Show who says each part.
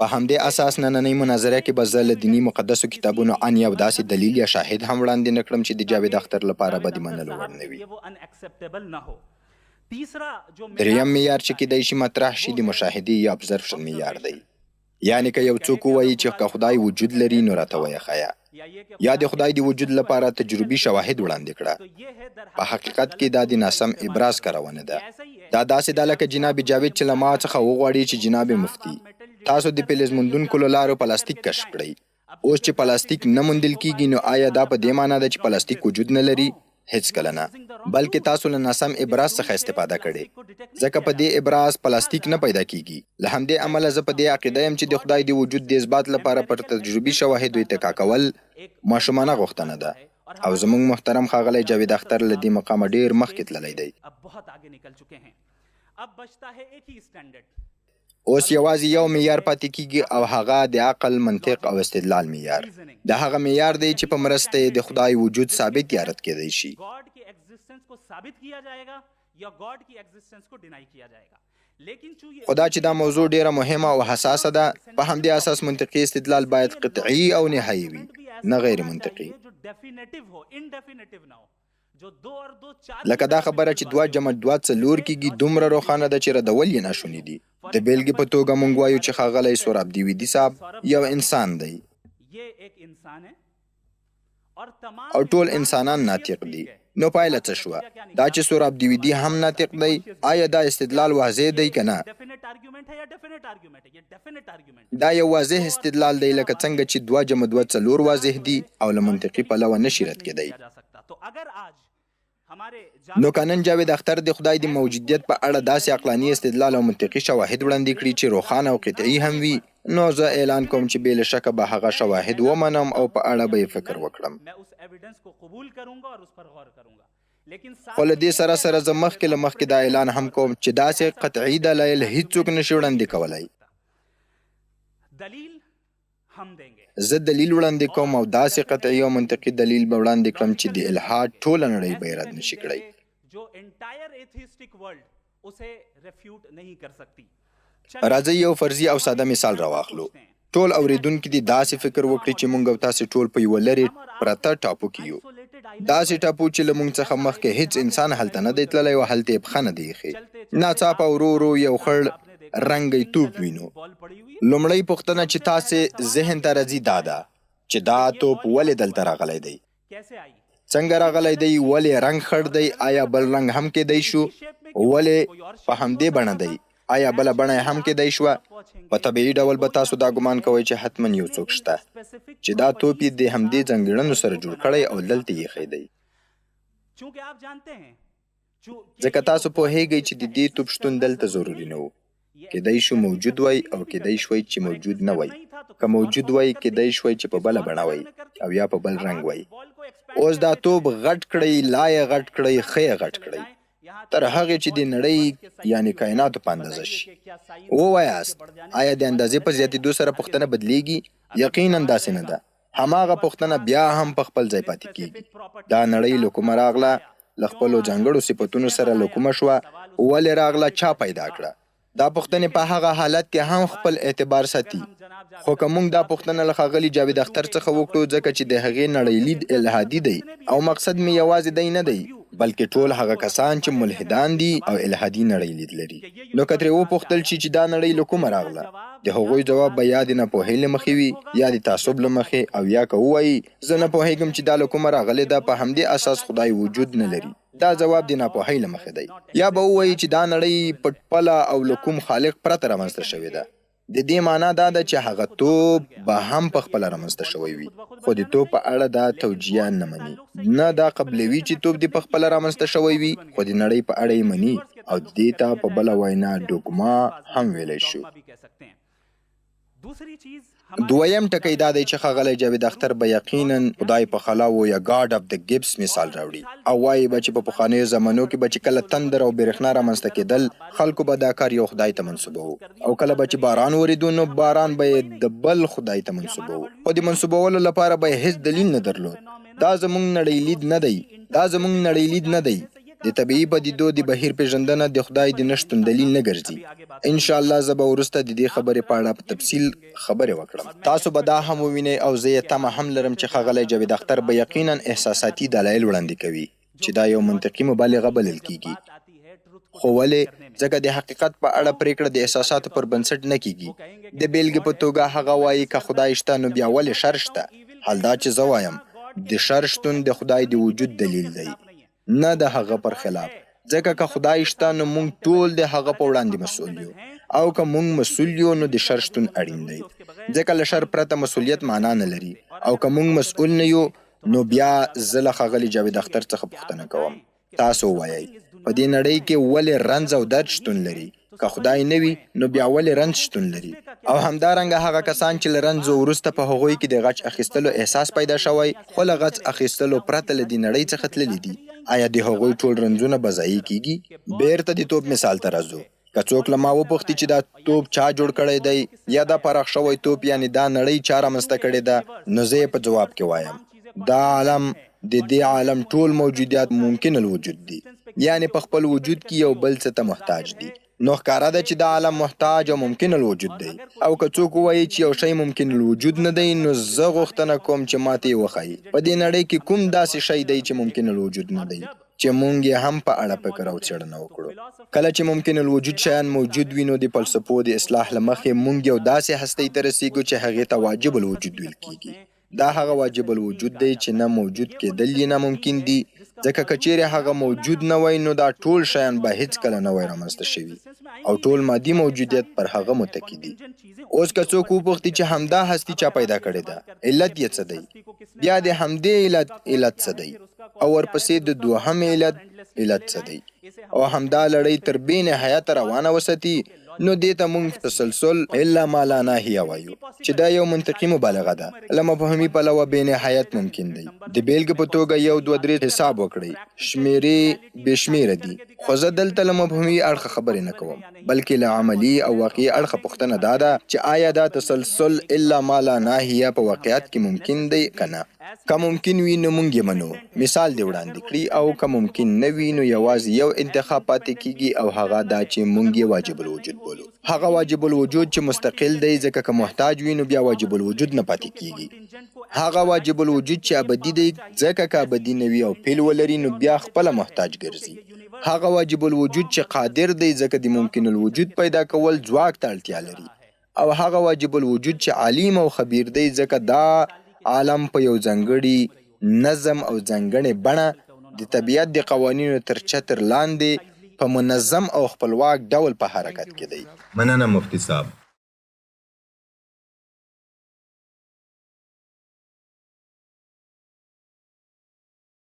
Speaker 1: په همدې اساس نننۍ مناظره کې به زه له دیني مقدسو کتابونو ان یو داسې دلیل یا شاهد هم وړاندې نه کړم چې د جاوید اختر لپاره به د منلو وړ نه وي. دریم معیار چې کیدای شي مطرح شي د مشاهدې یا ابزرپشن معیار دی. یعنی که یو څوک ووایي چې که خدای وجود لري نو راته وایه ښایه، یا د خدای د وجود لپاره تجربي شواهد وړاندې کړه. په حقیقت کې دا د ناسم ابراز کارونه ده. دا داسې ده لکه جناب جاوید چې له ما څخه وغواړي چې جناب مفتي تاسو د فلز موندونکو له لارو پلاستیک کشف کړئ. اوس چې پلاستیک نه موندل کیږي نو آیا دا په دې معنی ده چې پلاستیک وجود نه لري؟ هیڅ کله نه، بلکې تاسو له ناسم ابراز څخه استفاده کړې، ځکه په دې ابراز پلاستیک نه پیدا کیږي. له همدې امله زه په دې عقیده یم چې د خدای د وجود د اثبات لپاره پر تجربي شواهدو اتکا کول ماشومانه غوښتنه ده، او زموږ محترم ښاغلی جاوید اختر له دې مقامه ډیر مخکې تللی دی. اوس یوازې یو معیار پاتې کیږي او هغه د عقل، منطق او استدلال معیار. دا هغه معیار دی چې په مرسته یې د خدای وجود ثابت یا رد کېدی شي. خو دا چې دا موضوع ډیره مهمه او حساسه ده، په همدې اساس منطقي استدلال باید قطعي او نهایي وي، نه غیر منطقي. لکه دا خبره چې 2 جمع 2 4 کیږي دومره روښانه ده چې ردول یې ناشوني دي. د بیلګې په توګه مونږ وایو چې ښاغلی سهراب دیویدي صاحب یو انسان دی او ټول انسانان ناطق دي. نو پایله څه شوه؟ دا چې سهراب دیویدي هم ناطق دی، آیا دا استدلال واضح دی که نه؟ دا یو واضح استدلال دی، لکه څنګه چې 2 جمع 2 4 واضح دي او له منطقي پلوه نشي رد کېدی. نو که نن جاوید اختر د خدای د موجودیت په اړه داسې عقلاني استدلال او منطقي شواهد وړاندې کړي چې روښانه او قطعي هم وي، نو زه اعلان کوم چې بې له شکه به هغه شواهد ومنم او په اړه به یې فکر وکړم. خو له دې سره سره زه مخکې له مخکې دا اعلان هم کوم چې داسې قطعي دلایل هیڅوک نشي وړاندې کولی. زه دلیل وړاندې کوم او داسې قطعي او منطقي دلیل به وړاندې کړم چې د الحاد ټوله نړۍ به یې رد نشي کړی. راځئ یو فرضي او ساده مثال راواخلو. ټول اوریدونکي دې داسې فکر وکړي چې موږ او تاسې ټول په یوه لرې پرته ټاپو کې یو. داسې ټاپو چې له موږ څخه مخکې هیڅ انسان هلته نه دی تللی او هلته یې پښه نه دی ایښې. ناڅاپه ورو ورو یو خړ رنګی توپ وینو. لومړی پوښتنه چې تاسې ذهن ته راځي دا ده چې دا توپ ولې دلته راغلی دی؟ څنګه راغلی دی؟ ولې رنګ خړ دی؟ آیا بل رنګ هم کېدی شو؟ ولې په همدې بڼه دی؟ آیا بله بڼه هم کېدی شوه؟ په طبیعي ډول به تاسو دا ګمان کوئ چې حتما یو څوک شته چې دا توپ یې د همدې ځانګړنو سره جوړ کړی او دلته یې ایښی دی. ځکه تاسو پوهیږئ چې د دې توپ شتون دلته ضروري نه و. کېدی شو موجود وای او کېدی شوی چې موجود نه وای. که موجود وای کېدی شوی چې په بله بڼه وای او یا په بل رنګ وای. اوس دا توپ غټ کړئ، لا یې غټ کړئ، ښه یې غټ کړئ تر هغې چې د نړۍ یعنې کائناتو په اندازه شي. ووایاست آیا د اندازې په زیاتېدو سره پوښتنه بدلیږي؟ یقینا داسې نه ده. هماغه پوښتنه بیا هم په خپل ځای پاتې کیږي. دا نړۍ له کومه راغله؟ له خپلو ځانګړو صفتونو سره له کومه شوه؟ ولې راغله؟ چا پیدا کړه؟ دا پوښتنې په هغه حالت کې هم خپل اعتبار ساتي. خو که موږ دا پوښتنه له ښاغلي جاوید اختر څخه وکړو، ځکه چې د هغې نړۍ لید الحادي دی او مقصد مې یوازې دی نه دی بلکې ټول هغه کسان چې ملحدان دي او الحادي نړۍ لید لري، نو که ترې وپوښتل شي چې دا نړۍ له کومه راغله، د هغوی جواب به یا د ناپوهۍ له مخې وي یا د تعصب له مخې، او یا که ووایي زه نه پوهېږم چې دا له کومه راغلې ده، په همدې اساس خدای وجود نه لري. دا جواب د ناپوهۍ له مخې دی. یا به ووایي چې دا نړۍ پټپله او له کوم خالق پرته رامنځته شوې ده. د دې معنا دا ده چې هغه توپ به هم په خپله رامنځته شوی وي، خو د توپ په اړه دا توجیه نه مني. نه دا قبلوي چې توپ دې په خپله رامنځته شوی وي، خو د نړۍ په اړه یې مني او دې ته په بله وینا ډوګما هم ویلی شو. دویم ټکی دا دی چې ښاغلی جاوید اختر به یقینا خدای په خلا و یا ګاډ اف د ګبس مثال راوړي او وایي به چې په پخوانیو زمانو کې به چې کله تندر او برېښنا رامنځته کېدل، خلکو به دا کار یو خدای ته منسوبوه، او کله به چې باران وریدو نو باران به یې د بل خدای ته منسوبوه، خو د منسوبولو لپاره به یې هیڅ دلیل نه درلود. دا زموږ نړۍ لید نه دی، دا زموږ نړۍ لید نه دی. د طبیعي پدیدو د بهیر پیژندنه د خدای د نشتون دلیل نه ګرځي. ان شاء الله زه به وروسته د دې خبرې په اړه په تفصیل خبرې وکړم. تاسو به دا هم ووینئ او زه یې تمه هم لرم چې ښاغلی جاوید اختر به یقینا احساساتي دلایل وړاندې کوي چې دا یو منطقي مبالغه بلل کیږي. خو ولې؟ ځکه د حقیقت په اړه پریکړه د احساساتو پر بنسټ نه کیږي. د بیلګې په توګه هغه وایي که خدای شته نو بیا ولې شر شته؟ حال دا چې زه وایم د شر شتون د خدای د وجود دلیل دی، نه د هغه پر خلاف. ځکه که خدای شته نو موږ ټول د هغه په وړاندې مسؤل یو، او که موږ مسؤل یو نو د شر شتون اړین دی. ځکه له شر پرته مسؤلیت معنا نه لري، او که موږ مسؤل نه یو نو بیا زه له ښاغلي جاوید اختر څخه پوښتنه کوم، تاسو ووایئ په دې نړۍ کې ولې رنځ او درد شتون لري؟ که خدای نه وي نو بیا ولې رنځ شتون لري؟ او همدارنګه هغه کسان چې له رنځ وروسته په هغوی کې د غچ اخیستلو احساس پیدا شوی، خو له غچ اخیستلو پرته له دې نړۍ څخه تللي دي، آیا د هغوی ټول رنځونه به ضایع کیږي؟ بیرته د توپ مثال ته راځو. که څوک له ما وپوښتي چې دا توپ چا جوړ کړی دی، یا دا پراخ شوی توپ یعنی دا نړۍ چا رامنځته کړې ده، نو زه یې په جواب کې وایم دا عالم د دې عالم ټول موجودات ممکن الوجود دي، یعنی په خپل وجود کې یو بل څه ته محتاج دي. نو ښکاره ده چې دا عالم محتاج او ممکن الوجود دی. او که څوک ووایي چې یو شی ممکن الوجود نه دی، نو زه غوښتنه کوم چې ماته یې وښایي په دې نړۍ کې کوم داسې شی دی چې ممکن الوجود نه دی، چې مونږ یې هم په اړه فکر او څېړنه وکړو. کله چې ممکن الوجود شیان موجود وي، نو د فلسفو د اصلاح له مخې مونږ یو داسې هستۍ ته رسیږو چې هغې ته واجب الوجود ویل کیږي. دا هغه واجب الوجود دی چې نه موجود کېدل یې ناممکن دي، ځکه که چیرې هغه موجود نه وای نو دا ټول شیان به هیڅکله نه وای رامنځته شوي، او ټول مادي موجودیت پر هغه متکی دي. اوس که څوک وپوښتي چې همدا هستي چا پیدا کړې ده، علت یې څه دی؟ بیا د همدې علت څه دی؟ او ورپسې د دوهم علت څه دی؟ او همدا لړۍ تر بې نهایته روانه وساتي، نو دې ته موږ تسلسل الا ما لا ناهیه وایو، چې دا یو منطقي مبالغه ده. له مفهومي پلوه بې نهایت ممکن دی. د بیلګې په توګه 1 2 3 حساب وکړئ، شمیرې بې شمیره دي. خو زه دلته له مفهومي اړخه خبرې نه کوم، بلکې له عملي او واقعي اړخه پوښتنه دا ده چې آیا دا تسلسل الا ما لا ناهیه په واقعیت کې ممکن دی که نه؟ که ممکن وي نو موږ یې منو، مثال دې وړاندې کړي، او که ممکن نه وي نو یوازې یو انتخاب پاتې کیږي، او هغه دا چې موږ یې واجب الوجود بولو. هغه واجب الوجود چې مستقل دی، ځکه که محتاج وي نو بیا واجب الوجود نه پاتې کیږي. هغه واجب الوجود چې ابدي دی، ځکه که ابدي نه وي او فعل ولري نو بیا خپله محتاج ګرځي. هغه واجب الوجود چې قادر دی، ځکه د ممکن الوجود پیدا کول ځواک ته اړتیا لري. او هغه واجب الوجود چې علیم او خبیر دی، ځکه دا عالم په یو ځانګړي نظم او ځانګړې بڼه د طبیعت د قوانینو تر چتر لاندې په منظم او خپلواک ډول په حرکت کې دی.
Speaker 2: مننه مفتي صاحب.